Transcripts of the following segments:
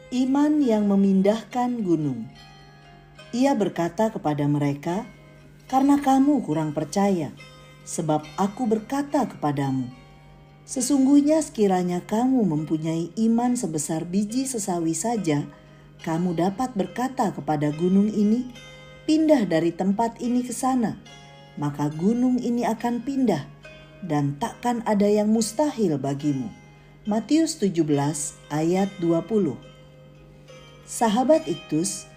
Iman yang memindahkan gunung. Ia berkata kepada mereka, "Karena kamu kurang percaya, sebab aku berkata kepadamu, sesungguhnya sekiranya kamu mempunyai iman sebesar biji sesawi saja, kamu dapat berkata kepada gunung ini, pindah dari tempat ini ke sana, maka gunung ini akan pindah, dan takkan ada yang mustahil bagimu." Matius 17 ayat 20. Sahabat Iktus,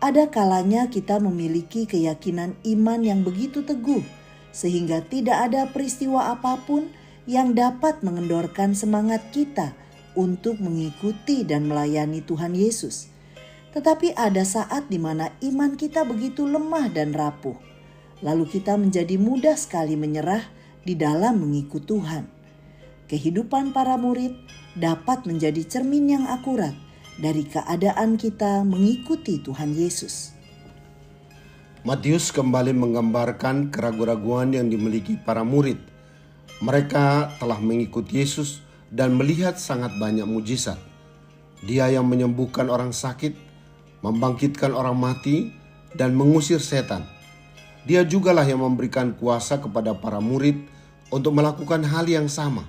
ada kalanya kita memiliki keyakinan iman yang begitu teguh, sehingga tidak ada peristiwa apapun yang dapat mengendorkan semangat kita untuk mengikuti dan melayani Tuhan Yesus. Tetapi ada saat di mana iman kita begitu lemah dan rapuh, lalu kita menjadi mudah sekali menyerah di dalam mengikut Tuhan. Kehidupan para murid dapat menjadi cermin yang akurat dari keadaan kita mengikuti Tuhan Yesus. Matius kembali menggambarkan keraguan-raguan yang dimiliki para murid. Mereka telah mengikuti Yesus dan melihat sangat banyak mujizat. Dia yang menyembuhkan orang sakit, membangkitkan orang mati, dan mengusir setan. Dia jugalah yang memberikan kuasa kepada para murid untuk melakukan hal yang sama.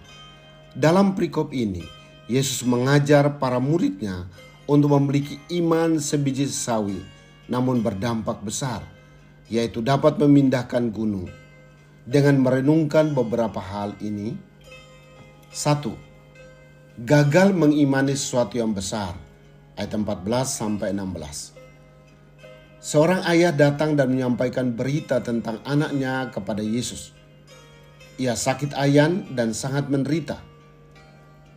Dalam perikop ini, Yesus mengajar para muridnya untuk memiliki iman sebiji sesawi namun berdampak besar, yaitu dapat memindahkan gunung. Dengan merenungkan beberapa hal ini, 1. Gagal mengimani sesuatu yang besar, ayat 14-16. Seorang ayah datang dan menyampaikan berita tentang anaknya kepada Yesus. Ia sakit ayan dan sangat menderita.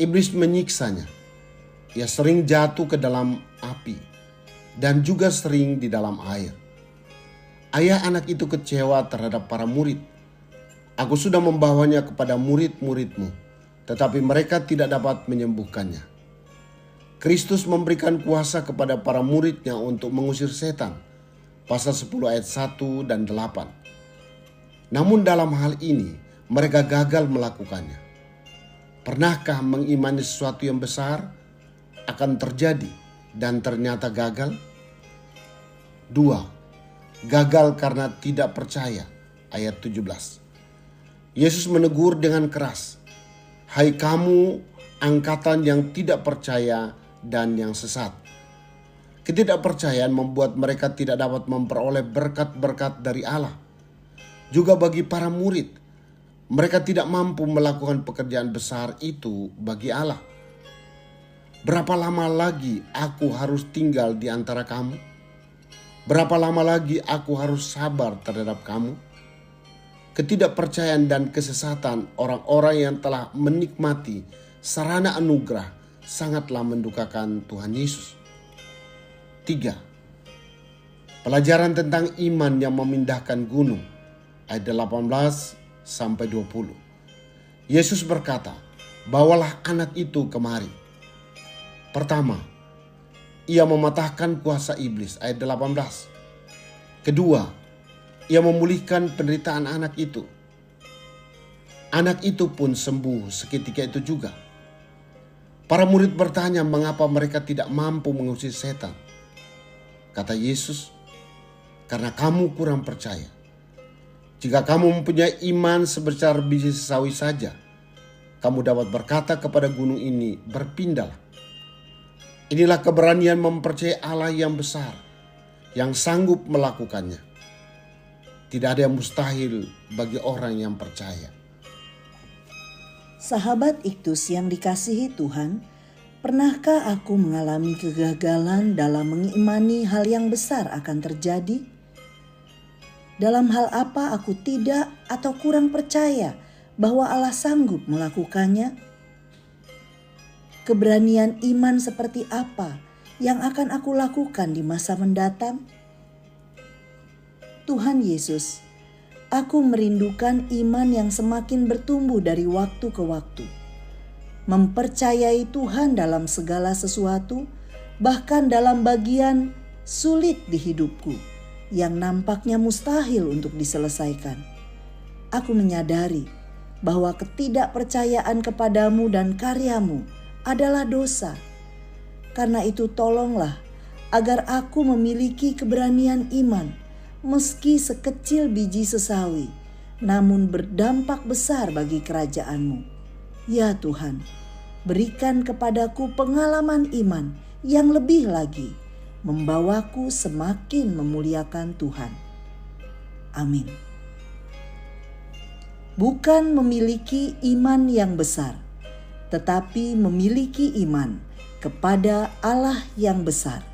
Iblis menyiksanya. Ia sering jatuh ke dalam api dan juga sering di dalam air. Ayah anak itu kecewa terhadap para murid. "Aku sudah membawanya kepada murid-muridmu, tetapi mereka tidak dapat menyembuhkannya." Kristus memberikan kuasa kepada para muridnya untuk mengusir setan. Pasal 10 ayat 1 dan 8. Namun dalam hal ini mereka gagal melakukannya. Pernahkah mengimani sesuatu yang besar akan terjadi dan ternyata gagal? 2. Gagal karena tidak percaya, ayat 17. Yesus menegur dengan keras, "Hai kamu angkatan yang tidak percaya dan yang sesat." Ketidakpercayaan membuat mereka tidak dapat memperoleh berkat-berkat dari Allah. Juga bagi para murid, mereka tidak mampu melakukan pekerjaan besar itu bagi Allah. "Berapa lama lagi aku harus tinggal di antara kamu? Berapa lama lagi aku harus sabar terhadap kamu?" Ketidakpercayaan dan kesesatan orang-orang yang telah menikmati sarana anugerah sangatlah mendukakan Tuhan Yesus. 3. Pelajaran tentang iman yang memindahkan gunung, ayat 18-20. Yesus berkata, "Bawalah anak itu kemari." Pertama, ia mematahkan kuasa iblis, ayat 18. Kedua, ia memulihkan penderitaan anak itu. Anak itu pun sembuh seketika itu juga. Para murid bertanya mengapa mereka tidak mampu mengusir setan. Kata Yesus, "Karena kamu kurang percaya. Jika kamu mempunyai iman sebesar biji sesawi saja, kamu dapat berkata kepada gunung ini, berpindahlah." Inilah keberanian mempercayai Allah yang besar, yang sanggup melakukannya. Tidak ada yang mustahil bagi orang yang percaya. Sahabat Iktus yang dikasihi Tuhan, pernahkah aku mengalami kegagalan dalam mengimani hal yang besar akan terjadi? Dalam hal apa aku tidak atau kurang percaya bahwa Allah sanggup melakukannya? Keberanian iman seperti apa yang akan aku lakukan di masa mendatang? Tuhan Yesus, aku merindukan iman yang semakin bertumbuh dari waktu ke waktu. Mempercayai Tuhan dalam segala sesuatu, bahkan dalam bagian sulit di hidupku yang nampaknya mustahil untuk diselesaikan. Aku menyadari bahwa ketidakpercayaan kepadamu dan karyamu adalah dosa. Karena itu tolonglah agar aku memiliki keberanian iman, meski sekecil biji sesawi, namun berdampak besar bagi kerajaan-Mu. Ya Tuhan, berikan kepadaku pengalaman iman yang lebih lagi, membawaku semakin memuliakan Tuhan. Amin. Bukan memiliki iman yang besar, tetapi memiliki iman kepada Allah yang besar.